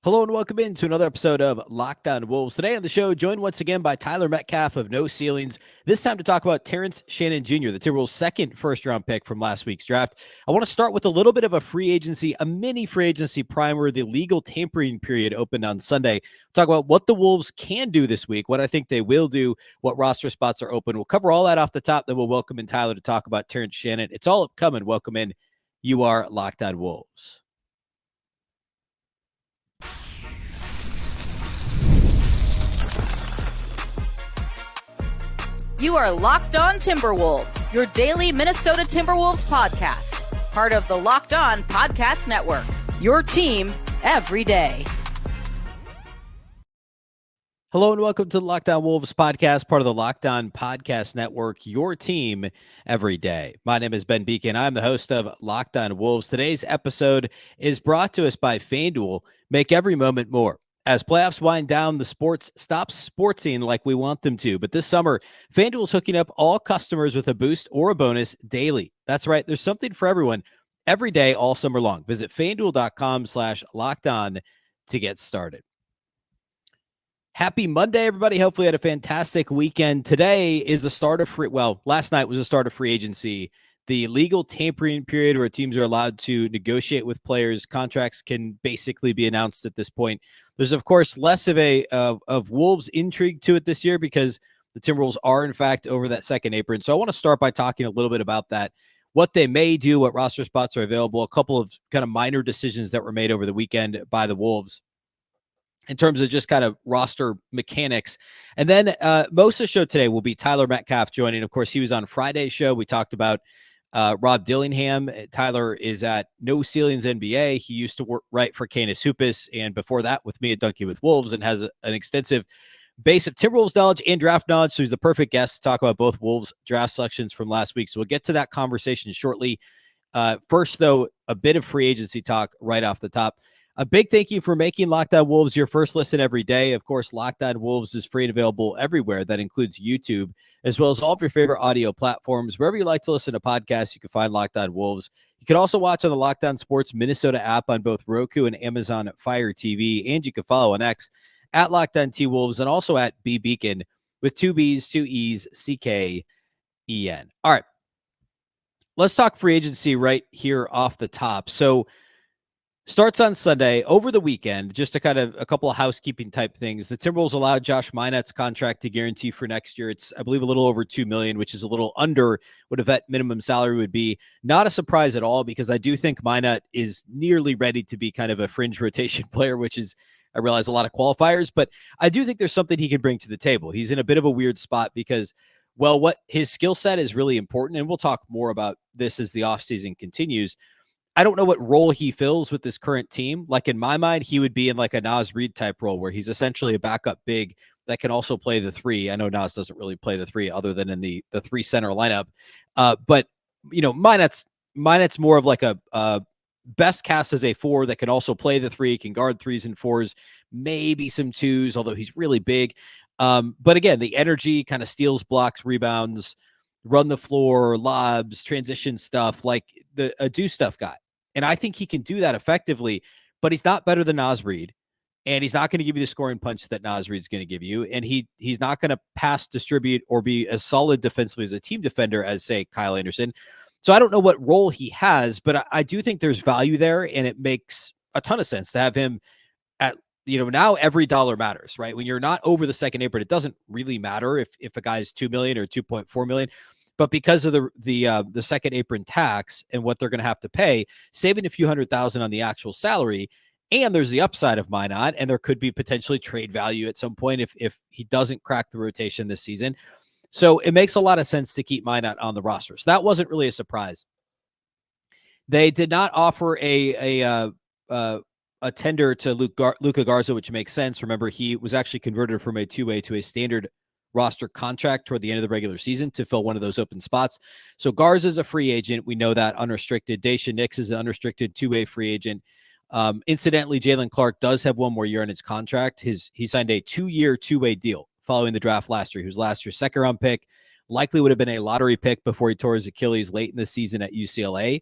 Hello and welcome into another episode of Locked On Wolves. Today on the show, joined once again by Tyler Metcalf of No Ceilings. This time to talk about Terrence Shannon Jr., the Timberwolves' second first-round pick from last week's draft. I want to start with a little bit of a mini free agency primer. The legal tampering period opened on Sunday. Talk about what the Wolves can do this week, what I think they will do, what roster spots are open. We'll cover all that off the top. Then we'll welcome in Tyler to talk about Terrence Shannon. It's all upcoming. Welcome in. You are Locked On Wolves. You are Locked On Timberwolves, your daily Minnesota Timberwolves podcast. Part of the Locked On Podcast Network, your team every day. Hello and welcome to the Locked On Wolves podcast, part of the Locked On Podcast Network, your team every day. My name is Ben Beecken. I'm the host of Locked On Wolves. Today's episode is brought to us by FanDuel. Make every moment more. As playoffs wind down, the sports stop sportsing like we want them to. But this summer, FanDuel is hooking up all customers with a boost or a bonus daily. That's right. There's something for everyone every day, all summer long. Visit FanDuel.com/lockedon to get started. Happy Monday, everybody. Hopefully you had a fantastic weekend. Today is the start of last night was the start of free agency. The legal tampering period where teams are allowed to negotiate with players. Contracts can basically be announced at this point. There's, of course, less of Wolves intrigue to it this year because the Timberwolves are, in fact, over that second apron. So I want to start by talking a little bit about that, what they may do, what roster spots are available, a couple of kind of minor decisions that were made over the weekend by the Wolves in terms of just kind of roster mechanics. And then most of the show today will be Tyler Metcalf joining. Of course, he was on Friday's show. We talked about Rob Dillingham. Tyler is at No Ceilings NBA. He used to write for Canis Hoopus, and before that with me at Donkey with Wolves, and has an extensive base of Timberwolves knowledge and draft knowledge. So he's the perfect guest to talk about both Wolves draft selections from last week. So we'll get to that conversation shortly. First, though, a bit of free agency talk right off the top. A big thank you for making Locked On Wolves your first listen every day. Of course, Locked On Wolves is free and available everywhere. That includes YouTube, as well as all of your favorite audio platforms. Wherever you like to listen to podcasts, you can find Locked On Wolves. You can also watch on the Locked On Sports Minnesota app on both Roku and Amazon Fire TV. And you can follow on X at Locked On T Wolves and also at Beecken with 2 B's, 2 E's, CKEN. All right. Let's talk free agency right here off the top. So, starts on Sunday. Over the weekend, just a couple of housekeeping type things. The Timberwolves allowed Josh Minot's contract to guarantee for next year. It's, I believe, a little over $2 million, which is a little under what a vet minimum salary would be. Not a surprise at all, because I do think Minot is nearly ready to be kind of a fringe rotation player, which is, I realize, a lot of qualifiers, but I do think there's something he can bring to the table. He's in a bit of a weird spot because, well, what his skill set is really important, and we'll talk more about this as the offseason continues. I don't know what role he fills with this current team. Like, in my mind, he would be in like a Naz Reid type role where he's essentially a backup big that can also play the 3. I know Naz doesn't really play the 3 other than in the 3 center lineup. But, you know, Minot's more of like a best cast as a 4 that can also play the 3, can guard 3s and 4s, maybe some 2s, although he's really big. But again, the energy, kind of steals, blocks, rebounds, run the floor, lobs, transition stuff, like a do stuff guy. And I think he can do that effectively, but he's not better than Naz Reid, and he's not going to give you the scoring punch that Naz Reid's going to give you, and he's not going to pass, distribute, or be as solid defensively as a team defender as, say, Kyle Anderson. So I don't know what role he has, but I do think there's value there, and it makes a ton of sense to have him at, you know, now every dollar matters, right? When you're not over the second apron, it doesn't really matter if a guy's $2 million or $2.4 million. But because of the second apron tax and what they're going to have to pay, saving a few $100,000 on the actual salary, and there's the upside of Minot, and there could be potentially trade value at some point if he doesn't crack the rotation this season. So it makes a lot of sense to keep Minot on the roster. So that wasn't really a surprise. They did not offer a tender to Luka Garza, which makes sense. Remember, he was actually converted from a 2-way to a standard roster contract toward the end of the regular season to fill one of those open spots. So Garza is a free agent. We know that, unrestricted. Daisha Nix is an unrestricted 2-way free agent. Incidentally, Jalen Clark does have one more year on his contract. He signed a 2-year, 2-way deal following the draft last year. He was last year's second-round pick. Likely would have been a lottery pick before he tore his Achilles late in the season at UCLA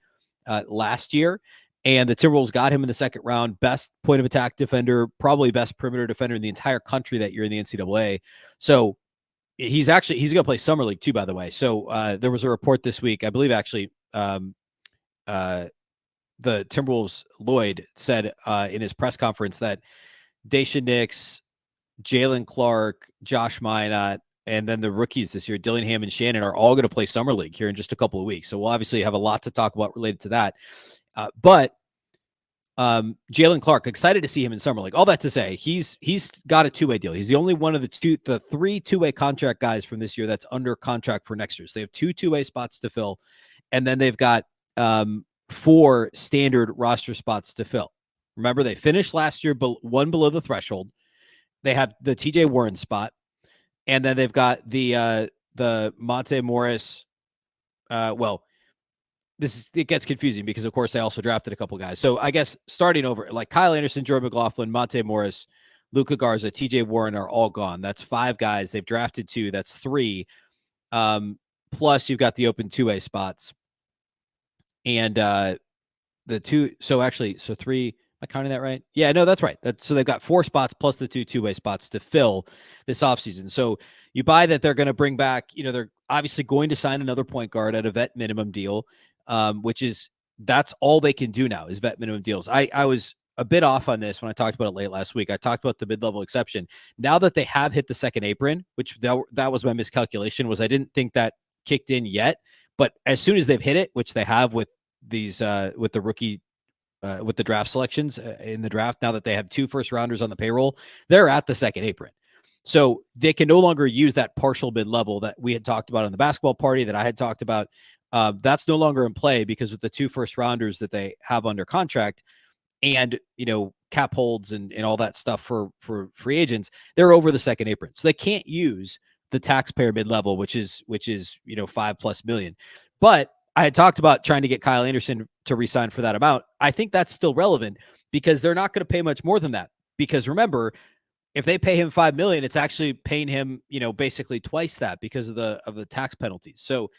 last year. And the Timberwolves got him in the second round, best point of attack defender, probably best perimeter defender in the entire country that year in the NCAA. So he's going to play Summer League too, by the way. So there was a report this week, I believe actually, the Timberwolves, Lloyd, said in his press conference that Daisha Nix, Jalen Clark, Josh Minot, and then the rookies this year, Dillingham and Shannon, are all going to play Summer League here in just a couple of weeks. So we'll obviously have a lot to talk about related to that. But Jalen Clark, excited to see him in Summer League. All that to say, he's got a two-way deal. He's the only one of the three two-way contract guys from this year that's under contract for next year. So they have two two-way spots to fill, and then they've got 4 standard roster spots to fill. Remember, they finished last year one below the threshold. They have the TJ Warren spot, and then they've got the Monte Morris. It gets confusing because, of course, they also drafted a couple guys. So I guess starting over, like Kyle Anderson, Jordan McLaughlin, Monte Morris, Luka Garza, TJ Warren are all gone. That's 5 guys. They've drafted 2. That's 3. Plus, you've got the open two-way spots. And the 2, so 3, am I counting that right? Yeah, no, that's right. So they've got 4 spots plus the 2 two-way spots to fill this offseason. So you buy that they're going to bring back, they're obviously going to sign another point guard at a vet minimum deal, that's all they can do now is vet minimum deals. I was a bit off on this when I talked about it late last week. I talked about the mid-level exception. Now that they have hit the second apron, which that was my miscalculation, was I didn't think that kicked in yet. But as soon as they've hit it, which they have with these with the rookie with the draft selections in the draft, now that they have 2 first rounders on the payroll, they're at the second apron. So they can no longer use that partial mid-level that we had talked about on the basketball party, that I had talked about. That's no longer in play because with the 2 first rounders that they have under contract and, cap holds and all that stuff for free agents, they're over the second apron. So they can't use the taxpayer mid-level, which is, $5+ million. But I had talked about trying to get Kyle Anderson to re-sign for that amount. I think that's still relevant because they're not going to pay much more than that. Because remember, if they pay him $5 million, it's actually paying him, basically twice that because of the tax penalties. So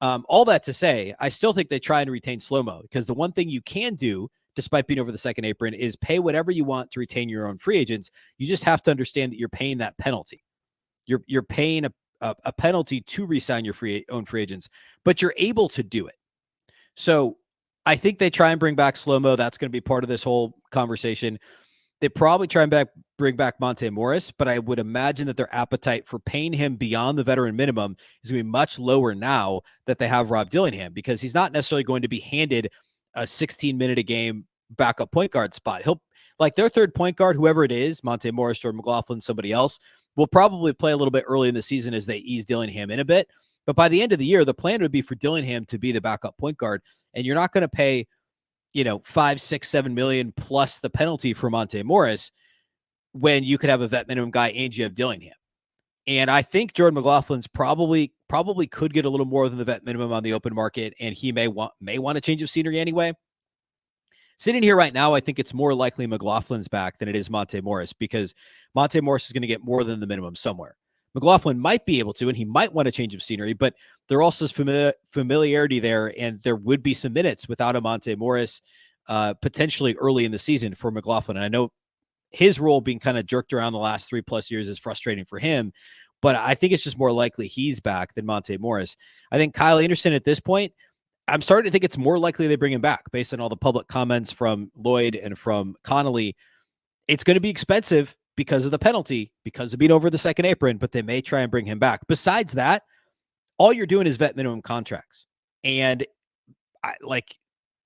all that to say, I still think they try and retain slow-mo because the one thing you can do, despite being over the second apron, is pay whatever you want to retain your own free agents. You just have to understand that you're paying that penalty. You're paying a penalty to re-sign your own free agents, but you're able to do it. So I think they try and bring back slow-mo. That's going to be part of this whole conversation. They probably try and bring back Monte Morris, but I would imagine that their appetite for paying him beyond the veteran minimum is going to be much lower now that they have Rob Dillingham, because he's not necessarily going to be handed a 16-minute-a-game backup point guard spot. He'll, like their third point guard, whoever it is, Monte Morris, Jordan McLaughlin, somebody else, will probably play a little bit early in the season as they ease Dillingham in a bit. But by the end of the year, the plan would be for Dillingham to be the backup point guard, and you're not going to pay, $5, $6, $7 million plus the penalty for Monte Morris when you could have a vet minimum guy and you have Dillingham. And I think Jordan McLaughlin's probably could get a little more than the vet minimum on the open market, and he may want a change of scenery anyway. Sitting here right now, I think it's more likely McLaughlin's back than it is Monte Morris, because Monte Morris is going to get more than the minimum somewhere. McLaughlin might be able to, and he might want a change of scenery, but there also is familiarity there, and there would be some minutes without a Monte Morris potentially early in the season for McLaughlin. And I know his role being kind of jerked around the last 3+ years is frustrating for him, but I think it's just more likely he's back than Monte Morris. I think Kyle Anderson at this point, I'm starting to think it's more likely they bring him back based on all the public comments from Lloyd and from Conley. It's going to be expensive because of the penalty, because of being over the second apron, but they may try and bring him back. Besides that, all you're doing is vet minimum contracts. And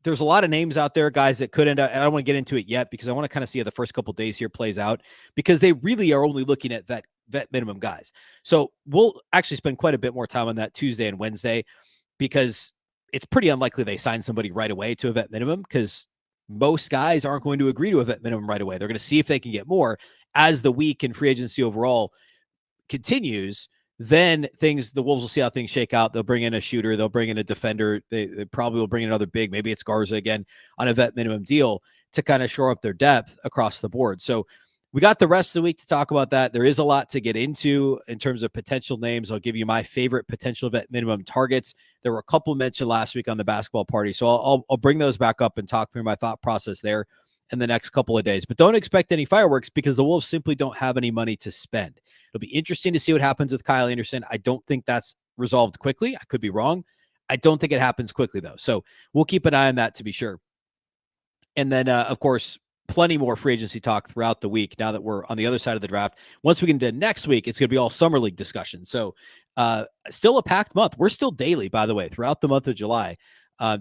there's a lot of names out there, guys, that could end up, and I don't want to get into it yet because I want to kind of see how the first couple of days here plays out, because they really are only looking at vet minimum guys. So we'll actually spend quite a bit more time on that Tuesday and Wednesday, because it's pretty unlikely they sign somebody right away to a vet minimum, because most guys aren't going to agree to a vet minimum right away. They're going to see if they can get more. As the week in free agency overall continues, then the Wolves will see how things shake out. They'll bring in a shooter. They'll bring in a defender. They probably will bring in another big. Maybe it's Garza again on a vet minimum deal to kind of shore up their depth across the board. So We got the rest of the week to talk about that. There is a lot to get into in terms of potential names. I'll give you my favorite potential vet minimum targets. There were a couple mentioned last week on the basketball party, so I'll bring those back up and talk through my thought process there in the next couple of days. But don't expect any fireworks because the Wolves simply don't have any money to spend. It'll be interesting to see what happens with Kyle Anderson. I don't think that's resolved quickly. I could be wrong. I don't think it happens quickly, though. So we'll keep an eye on that to be sure. And then, of course, plenty more free agency talk throughout the week now that we're on the other side of the draft. Once we get into next week, it's going to be all summer league discussion. So still a packed month. We're still daily, by the way, throughout the month of July,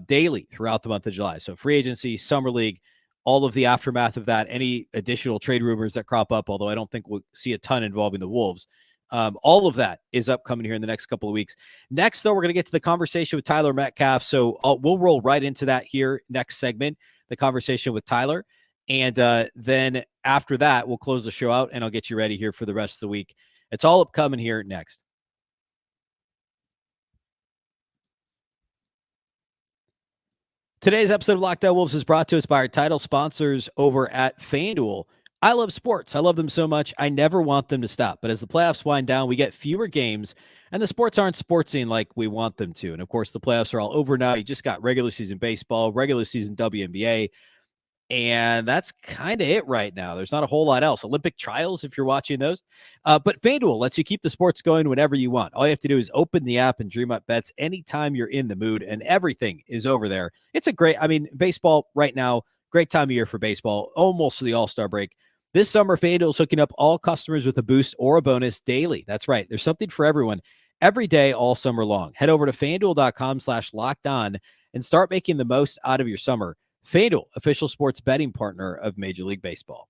daily throughout the month of July. So free agency, summer league, all of the aftermath of that, any additional trade rumors that crop up, although I don't think we'll see a ton involving the Wolves. All of that is upcoming here in the next couple of weeks. Next, though, we're going to get to the conversation with Tyler Metcalf. So we'll roll right into that here next segment, the conversation with Tyler. And then after that, we'll close the show out and I'll get you ready here for the rest of the week. It's all upcoming here next. Today's episode of Locked On Wolves is brought to us by our title sponsors over at FanDuel. I love sports. I love them so much. I never want them to stop. But as the playoffs wind down, we get fewer games, and the sports aren't sportsing like we want them to. And, of course, the playoffs are all over now. You just got regular season baseball, regular season WNBA, and that's kind of it right now. There's not a whole lot else. Olympic trials, if you're watching those. But FanDuel lets you keep the sports going whenever you want. All you have to do is open the app and dream up bets anytime you're in the mood, and everything is over there. It's a great, baseball right now, great time of year for baseball, almost to the All-Star break. This summer, FanDuel is hooking up all customers with a boost or a bonus daily. That's right. There's something for everyone every day, all summer long. Head over to FanDuel.com/lockedon and start making the most out of your summer. FanDuel, official sports betting partner of Major League Baseball.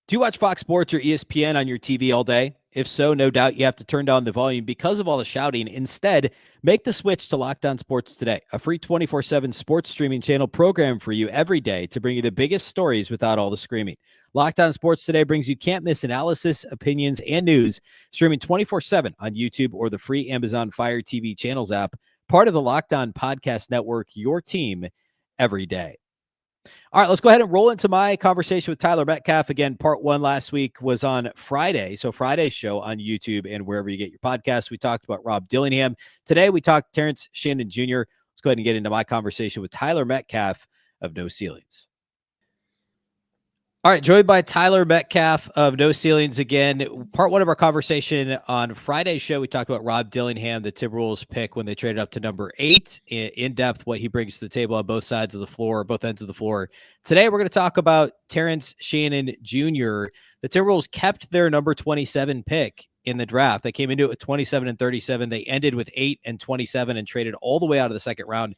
Do you watch Fox Sports or ESPN on your TV all day? If so, no doubt you have to turn down the volume because of all the shouting. Instead, make the switch to Locked On Sports today, a free 24/7 sports streaming channel programmed for you every day to bring you the biggest stories without all the screaming. Locked On Sports Today brings you can't-miss analysis, opinions, and news, streaming 24/7 on YouTube or the free Amazon Fire TV channels app, part of the Locked On Podcast Network, your team every day. All right, let's go ahead and roll into my conversation with Tyler Metcalf. Again, part one last week was on Friday. So Friday's show on YouTube and wherever you get your podcasts. We talked about Rob Dillingham. Today, we talked Terrence Shannon Jr. Let's go ahead and get into my conversation with Tyler Metcalf of No Ceilings. All right, joined by Tyler Metcalf of No Ceilings again. Part one of our conversation on Friday's show, we talked about Rob Dillingham, the Timberwolves pick when they traded up to number 8, in depth, what he brings to the table on both sides of the floor, both ends of the floor. Today, we're going to talk about Terrence Shannon Jr. The Timberwolves kept their number 27 pick in the draft. They came into it with 27 and 37. They ended with 8 and 27 and traded all the way out of the second round.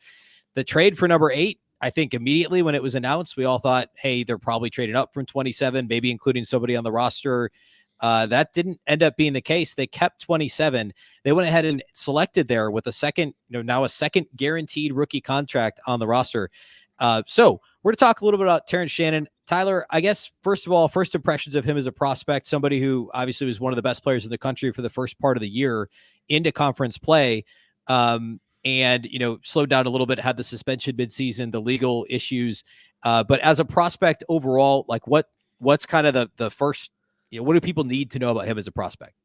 The trade for number 8, I think immediately when it was announced, we all thought, hey, they're probably trading up from 27, maybe including somebody on the roster. That didn't end up being the case. They kept 27. They went ahead and selected there with a second, now a second guaranteed rookie contract on the roster. So we're going to talk a little bit about Terrence Shannon. Tyler, I guess, first of all, first impressions of him as a prospect, somebody who obviously was one of the best players in the country for the first part of the year into conference play. And, slowed down a little bit, had the suspension midseason, the legal issues. But as a prospect overall, like what's kind of the first, what do people need to know about him as a prospect?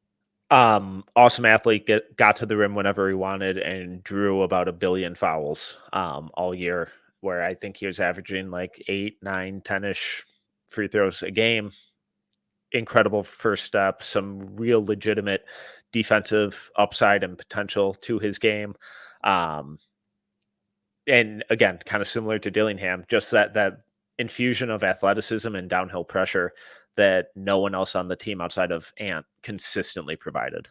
Awesome athlete, got to the rim whenever he wanted and drew about 1 billion fouls all year, where I think he was averaging like 8, 9, 10-ish free throws a game. Incredible first step, some real legitimate defensive upside and potential to his game. And again, kind of similar to Dillingham, just that infusion of athleticism and downhill pressure that no one else on the team outside of Ant consistently provided.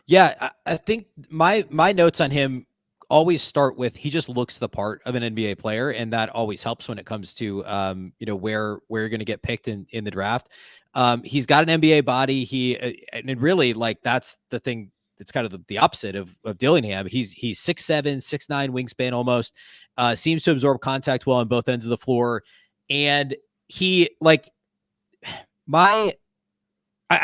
Yeah, I think my notes on him always start with he just looks the part of an NBA player, and that always helps when it comes to where you're going to get picked in the draft. He's got an NBA body. And really, like, that's the thing. It's kind of the opposite of Dillingham. He's 6'7", 6'9" wingspan almost. Seems to absorb contact well on both ends of the floor. And I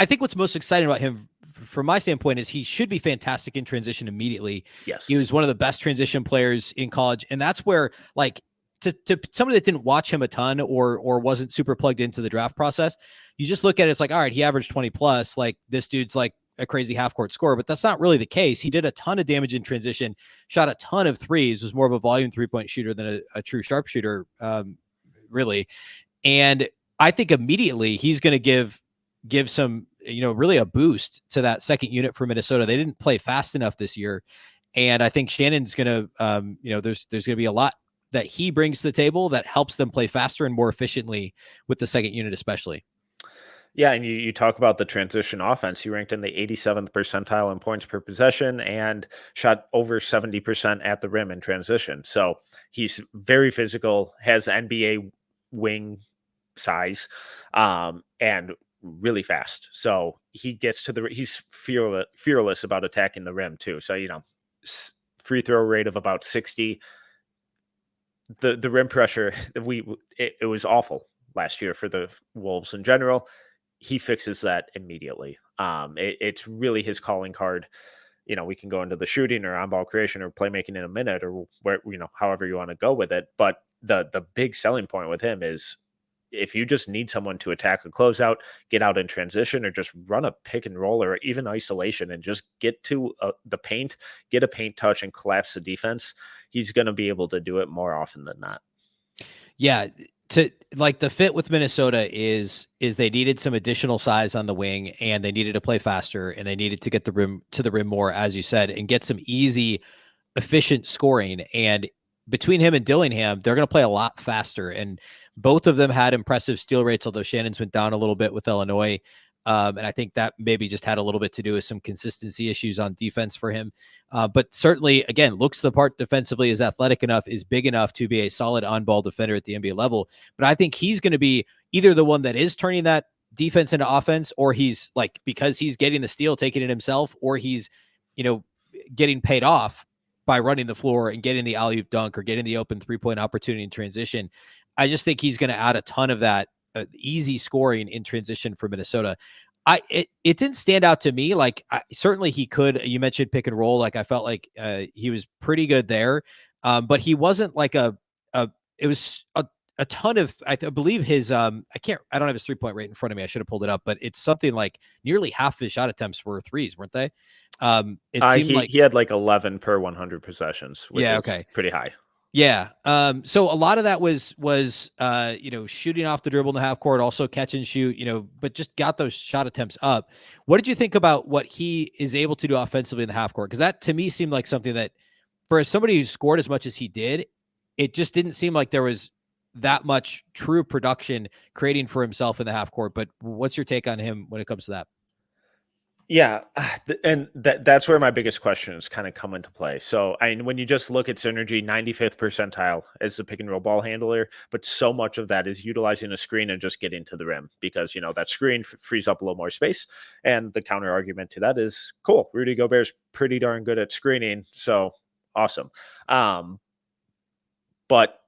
think what's most exciting about him from my standpoint is he should be fantastic in transition immediately. Yes. He was one of the best transition players in college. And that's where, like, to somebody that didn't watch him a ton or wasn't super plugged into the draft process, you just look at it, it's like, all right, he averaged 20 plus, like this dude's like a crazy half court scorer, but that's not really the case. He did a ton of damage in transition, shot a ton of threes, was more of a volume 3-point shooter than a true sharpshooter, really. And I think immediately he's going to give some, really a boost to that second unit for Minnesota. They didn't play fast enough this year. And I think Shannon's going to, there's going to be a lot that he brings to the table that helps them play faster and more efficiently with the second unit, especially. Yeah, and you talk about the transition offense. He ranked in the 87th percentile in points per possession and shot over 70% at the rim in transition. So he's very physical, has NBA wing size, and really fast. So he gets to he's fearless about attacking the rim too. So, free throw rate of about 60. The rim pressure, it was awful last year for the Wolves in general. He fixes that immediately. It's really his calling card. We can go into the shooting or on-ball creation or playmaking in a minute, or where, however you want to go with it. But the big selling point with him is if you just need someone to attack a closeout, get out in transition, or just run a pick and roll or even isolation and just get to the paint, get a paint touch and collapse the defense, he's going to be able to do it more often than not. Yeah. To like the fit with Minnesota is they needed some additional size on the wing, and they needed to play faster, and they needed to get to the rim more, as you said, and get some easy, efficient scoring. And between him and Dillingham, they're going to play a lot faster. And both of them had impressive steal rates, although Shannon's went down a little bit with Illinois. And I think that maybe just had a little bit to do with some consistency issues on defense for him. But certainly, again, looks the part defensively, is athletic enough, is big enough to be a solid on-ball defender at the NBA level. But I think he's going to be either the one that is turning that defense into offense, or he's like, because he's getting the steal, taking it himself, or he's, getting paid off by running the floor and getting the alley-oop dunk or getting the open 3-point opportunity in transition. I just think he's going to add a ton of that easy scoring in transition for Minnesota. It didn't stand out to me. Like, certainly he could. You mentioned pick and roll. Like, I felt like he was pretty good there, but he wasn't like it was a ton of. I believe his. I don't have his 3-point rate in front of me. I should have pulled it up, but it's something like nearly half his shot attempts were threes, weren't they? It seemed like he had like 11 per 100 possessions, which is pretty high. Yeah. So a lot of that was shooting off the dribble in the half court, also catch and shoot, but just got those shot attempts up. What did you think about what he is able to do offensively in the half court? Because that to me seemed like something that, for somebody who scored as much as he did, it just didn't seem like there was that much true production creating for himself in the half court. But what's your take on him when it comes to that? Yeah, and that's where my biggest questions kind of come into play. So, when you just look at synergy, 95th percentile as the pick and roll ball handler, but so much of that is utilizing a screen and just getting to the rim because, that screen frees up a little more space. And the counter argument to that is, cool, Rudy Gobert's pretty darn good at screening, so awesome. But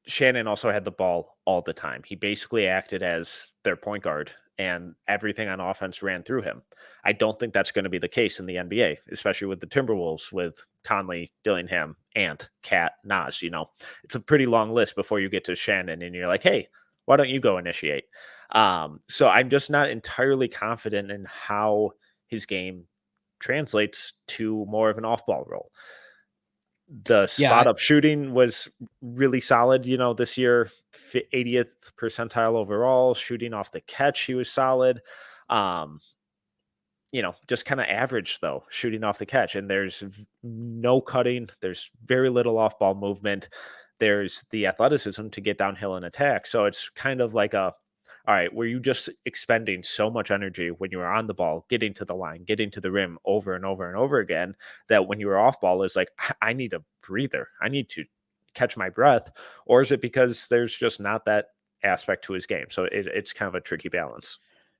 Shannon also had the ball all the time. He basically acted as their point guard, and everything on offense ran through him. I don't think that's going to be the case in the NBA, especially with the Timberwolves, with Conley, Dillingham, Ant, Cat, Naz. It's a pretty long list before you get to Shannon, and you're like, hey, why don't you go initiate? So I'm just not entirely confident in how his game translates to more of an off-ball role. The spot up shooting was really solid, this year, 80th percentile overall. Shooting off the catch, he was solid. Just kind of average though, shooting off the catch. And there's no cutting. There's very little off ball movement. There's the athleticism to get downhill and attack. So it's kind of like all right, were you just expending so much energy when you were on the ball, getting to the line, getting to the rim over and over and over again, that when you were off ball is like, I need a breather. I need to catch my breath. Or is it because there's just not that aspect to his game? So it's kind of a tricky balance.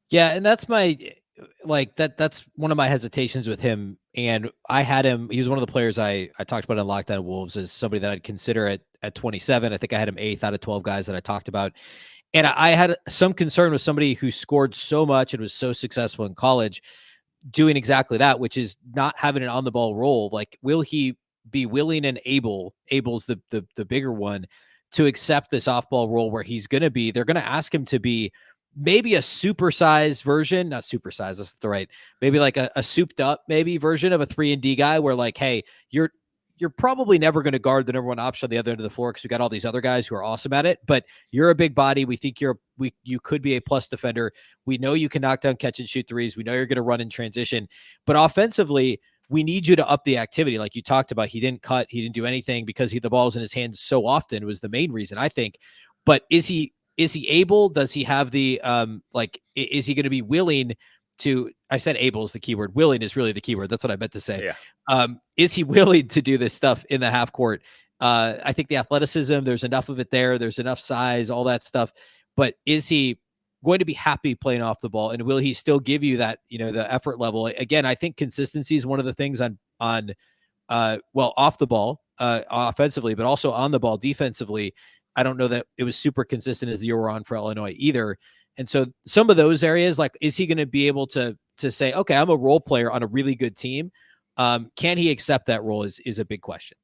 Yeah. And that's that's one of my hesitations with him. And I had him, he was one of the players I talked about in Locked On Wolves as somebody that I'd consider at 27. I think I had him 8th out of 12 guys that I talked about. And I had some concern with somebody who scored so much and was so successful in college doing exactly that, which is not having an on the ball role. Like, will he be willing and able's the bigger one, to accept this off ball role where they're going to ask him to be maybe a supersized version, not supersized, that's the right, maybe like a souped up maybe version of a 3-and-D guy, where like, hey, you're probably never going to guard the number one option on the other end of the floor because we got all these other guys who are awesome at it, but you're a big body. We think you could be a plus defender. We know you can knock down, catch and shoot threes. We know you're going to run in transition, but offensively, we need you to up the activity. Like you talked about, he didn't cut, he didn't do anything because the ball's in his hands so often was the main reason, I think. But is he able? Does he have the, is he going to be willing to, I said able is the keyword. Willing is really the keyword. That's what I meant to say. Yeah. Is he willing to do this stuff in the half court? I think the athleticism, there's enough of it there. There's enough size, all that stuff. But is he going to be happy playing off the ball? And will he still give you that, the effort level? Again, I think consistency is one of the things on off the ball, offensively, but also on the ball defensively. I don't know that it was super consistent as the year we're on for Illinois either. And so some of those areas, like, is he going to be able to say, okay, I'm a role player on a really good team? Can he accept that role is a big question.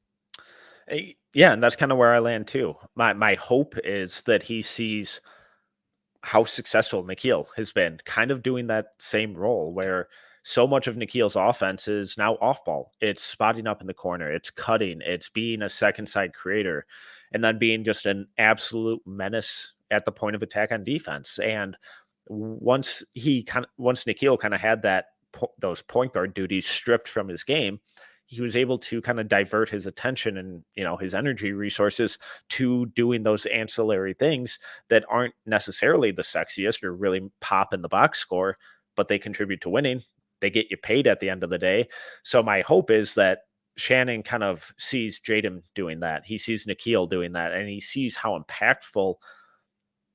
Yeah. And that's kind of where I land too. My hope is that he sees how successful Nickeil has been kind of doing that same role, where so much of Nickeil's offense is now off ball. It's spotting up in the corner. It's cutting. It's being a second side creator, and then being just an absolute menace at the point of attack on defense. And once Nickeil kind of had those point guard duties stripped from his game, he was able to kind of divert his attention and, his energy resources to doing those ancillary things that aren't necessarily the sexiest or really pop in the box score, but they contribute to winning. They get you paid at the end of the day. So my hope is that Shannon kind of sees Jaden doing that. He sees Nickeil doing that, and he sees how impactful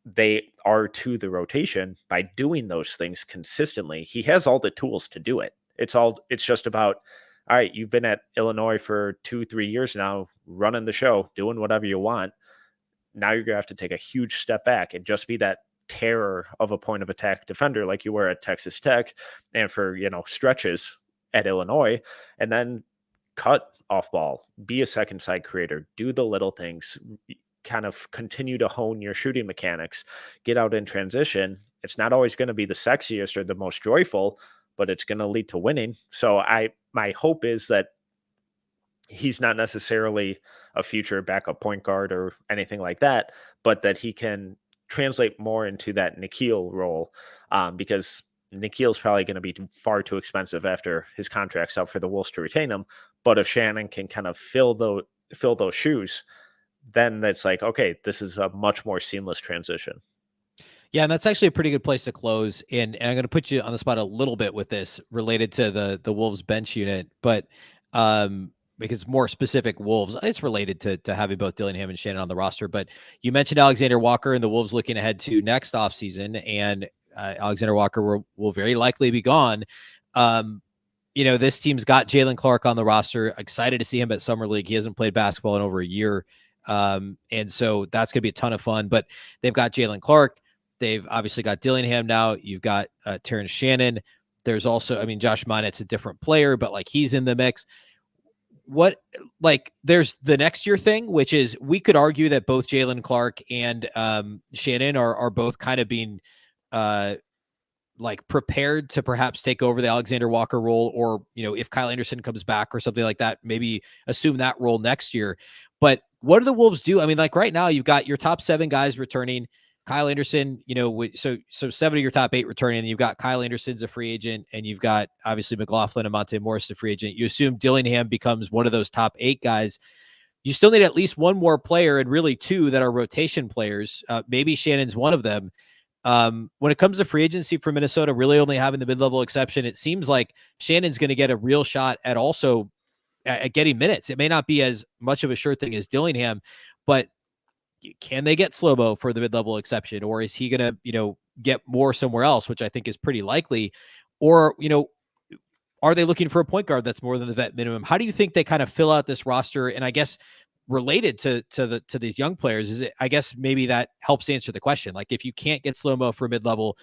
they are to the rotation by doing those things consistently. He has all the tools to do it. It's just about, all right, you've been at Illinois for 2-3 years now, running the show, doing whatever you want. Now you're going to have to take a huge step back and just be that terror of a point of attack defender like you were at Texas Tech and for, stretches at Illinois, and then cut off ball, be a second side creator, do the little things, kind of continue to hone your shooting mechanics, get out in transition. It's not always going to be the sexiest or the most joyful, but it's going to lead to winning. So my hope is that he's not necessarily a future backup point guard or anything like that, but that he can translate more into that Nickeil role, because Nickeil's probably going to be far too expensive after his contract's up for the Wolves to retain him. But if Shannon can kind of fill those shoes, then it's like, okay, this is a much more seamless transition. Yeah, and that's actually a pretty good place to close. And I'm going to put you on the spot a little bit with this related to the Wolves bench unit, but because more specific Wolves, it's related to having both Dillingham and Shannon on the roster. But you mentioned Alexander Walker and the Wolves looking ahead to next offseason, and Alexander Walker will very likely be gone. This team's got Jalen Clark on the roster. Excited to see him at Summer League. He hasn't played basketball in over a year. And so that's going to be a ton of fun. But they've got Jalen Clark. They've obviously got Dillingham now. You've got Terrence Shannon. There's also, Josh Minnett's a different player, but like he's in the mix. There's the next year thing, which is we could argue that both Jalen Clark and Shannon are both kind of being prepared to perhaps take over the Alexander Walker role, or, if Kyle Anderson comes back or something like that, maybe assume that role next year. But what do the Wolves do? Right now you've got your top 7 guys returning. Kyle Anderson, so 7 of your top 8 returning, and you've got Kyle Anderson's a free agent, and you've got obviously McLaughlin and Monte Morris a free agent. You assume Dillingham becomes one of those top 8 guys. You still need at least one more player, and really 2 that are rotation players. Maybe Shannon's one of them. When it comes to free agency for Minnesota, really only having the mid-level exception, it seems like Shannon's going to get a real shot at also at getting minutes. It may not be as much of a sure thing as Dillingham, but can they get Slobo for the mid-level exception, or is he going to, get more somewhere else, which I think is pretty likely? Or, are they looking for a point guard that's more than the vet minimum? How do you think they kind of fill out this roster? And I guess related to these young players, is it, I guess maybe that helps answer the question. Like, if you can't get Slobo for mid-level,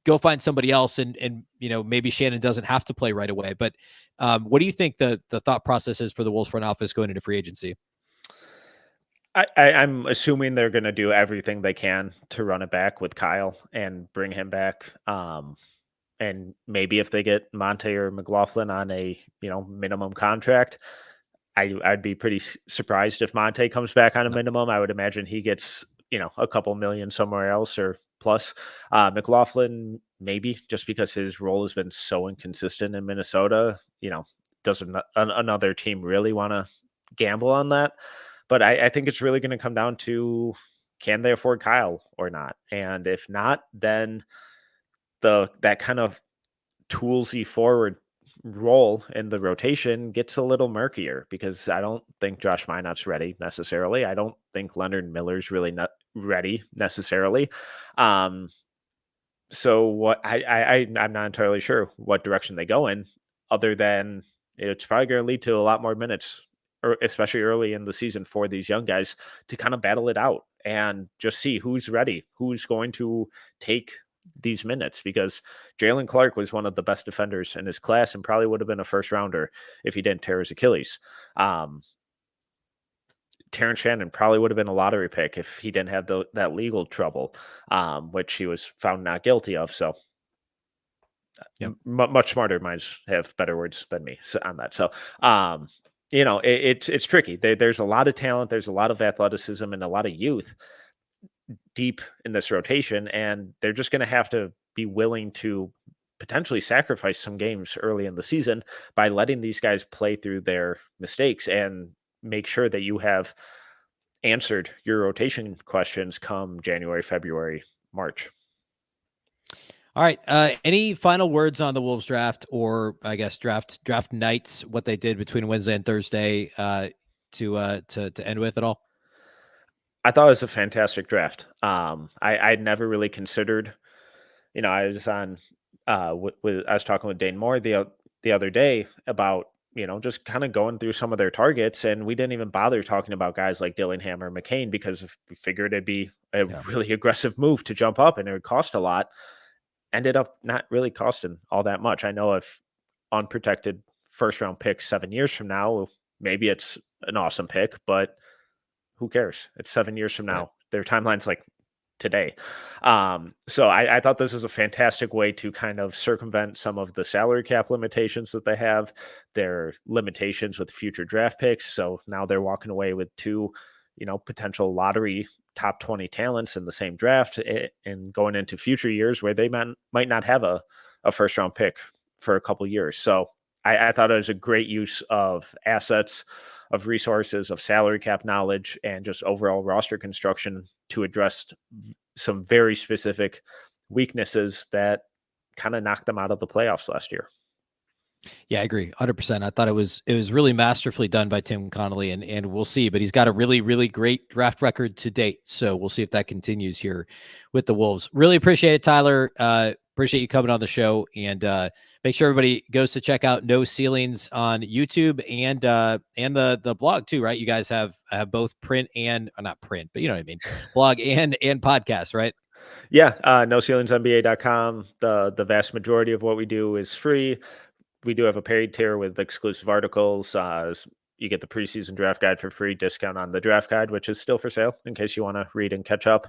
go find somebody else, and maybe Shannon doesn't have to play right away. But what do you think the thought process is for the Wolves front office going into free agency? I'm assuming they're going to do everything they can to run it back with Kyle and bring him back. And maybe if they get Monte or McLaughlin on a minimum contract, I'd be pretty surprised if Monte comes back on a minimum. I would imagine he gets a couple million somewhere else or plus. McLaughlin maybe, just because his role has been so inconsistent in Minnesota. Doesn't another team really want to gamble on that? But I think it's really going to come down to, can they afford Kyle or not? And if not, then that kind of toolsy forward role in the rotation gets a little murkier, because I don't think Josh Minot's ready necessarily. I don't think Leonard Miller's really not ready necessarily. So what I'm not entirely sure what direction they go in, other than it's probably going to lead to a lot more minutes, or especially early in the season, for these young guys to kind of battle it out and just see who's ready, who's going to take these minutes, because Jalen Clark was one of the best defenders in his class and probably would have been a first rounder if he didn't tear his Achilles. Terrence Shannon probably would have been a lottery pick if he didn't have that legal trouble, which he was found not guilty of. So much smarter minds have better words than me on that. So, it's tricky. There's a lot of talent. There's a lot of athleticism and a lot of youth deep in this rotation, and they're just going to have to be willing to potentially sacrifice some games early in the season by letting these guys play through their mistakes and make sure that you have answered your rotation questions come January, February, March. All right. Any final words on the Wolves draft, or I guess draft nights, what they did between Wednesday and Thursday to end with at all? I thought it was a fantastic draft. I'd never really considered, I was on, I was talking with Dane Moore the other day about, just kind of going through some of their targets, and we didn't even bother talking about guys like Dillingham or McCain, because we figured it'd be a really aggressive move to jump up and it would cost a lot. Ended up not really costing all that much. I know if unprotected first round picks 7 years from now, maybe it's an awesome pick, but who cares? It's 7 years from now. Right. Their timeline's like today. So I thought this was a fantastic way to kind of circumvent some of the salary cap limitations that they have, their limitations with future draft picks. So now they're walking away with two, potential lottery top 20 talents in the same draft, and going into future years where they might not have a first round pick for a couple years. So I thought it was a great use of assets, of resources, of salary cap knowledge, and just overall roster construction to address some very specific weaknesses that kind of knocked them out of the playoffs last year. Yeah, I agree 100%. I thought it was really masterfully done by Tim Conley, and we'll see, but he's got a really, really great draft record to date. So we'll see if that continues here with the Wolves. Really appreciate it, Tyler. Appreciate you coming on the show, and make sure everybody goes to check out No Ceilings on YouTube and the blog too, right? You guys have both print and not print, but you know what I mean, blog and podcast, right? Yeah, NoCeilingsNBA.com. The vast majority of what we do is free. We do have a paid tier with exclusive articles. You get the preseason draft guide for free, discount on the draft guide, which is still for sale in case you want to read and catch up.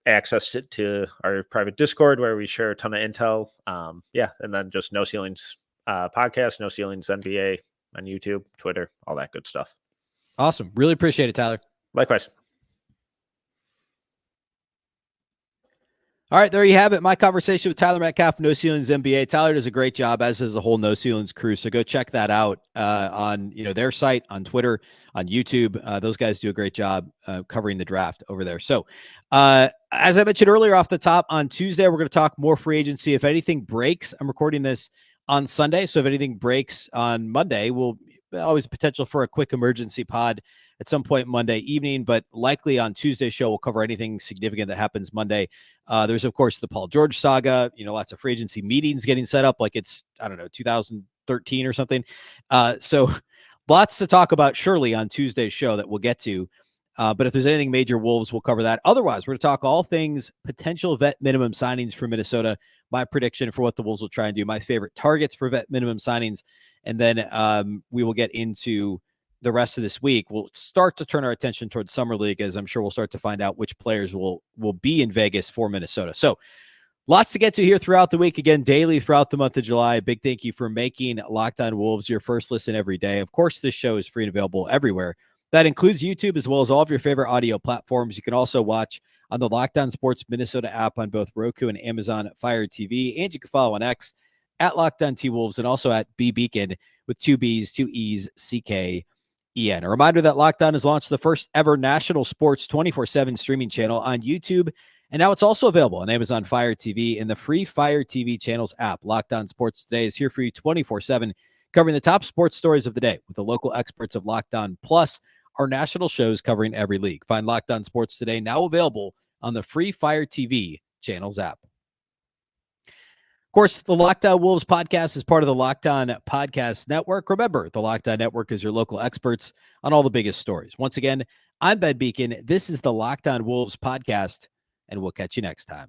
Access to our private Discord where we share a ton of intel. And then just No Ceilings podcast, No Ceilings NBA on YouTube, Twitter, all that good stuff. Awesome. Really appreciate it, Tyler. Likewise. All right, there you have it. My conversation with Tyler Metcalf, No Ceilings NBA. Tyler does a great job, as does the whole No Ceilings crew. So go check that out on their site, on Twitter, on YouTube. Those guys do a great job covering the draft over there. So as I mentioned earlier off the top, on Tuesday, we're going to talk more free agency. If anything breaks, I'm recording this on Sunday. So if anything breaks on Monday, we'll always potential for a quick emergency pod at some point Monday evening, but likely on Tuesday's show, we'll cover anything significant that happens Monday. There's, of course, the Paul George saga, lots of free agency meetings getting set up like it's, 2013 or something. So lots to talk about surely on Tuesday's show that we'll get to. But if there's anything major Wolves, we'll cover that. Otherwise, we're going to talk all things potential vet minimum signings for Minnesota, my prediction for what the Wolves will try and do, my favorite targets for vet minimum signings, and then we will get into the rest of this week. We'll start to turn our attention towards Summer League, as I'm sure we'll start to find out which players will be in Vegas for Minnesota. So lots to get to here throughout the week. Again, daily throughout the month of July. Big thank you for making Locked On Wolves your first listen every day. Of course, this show is free and available everywhere. That includes YouTube as well as all of your favorite audio platforms. You can also watch on the Locked On Sports Minnesota app on both Roku and Amazon Fire TV. And you can follow on X at Locked On T-Wolves and also at Beecken with 2 B's, 2 E's, C-K-E-N. A reminder that Locked On has launched the first ever national sports 24/7 streaming channel on YouTube. And now it's also available on Amazon Fire TV in the free Fire TV channels app. Locked On Sports Today is here for you 24/7, covering the top sports stories of the day with the local experts of Locked On, plus our national shows covering every league. Find Locked On Sports Today now available on the free Fire TV channels app. Of course, the Locked On Wolves podcast is part of the Locked On Podcast Network. Remember, the Locked On Network is your local experts on all the biggest stories. Once again, I'm Ben Beecken. This is the Locked On Wolves podcast, and we'll catch you next time.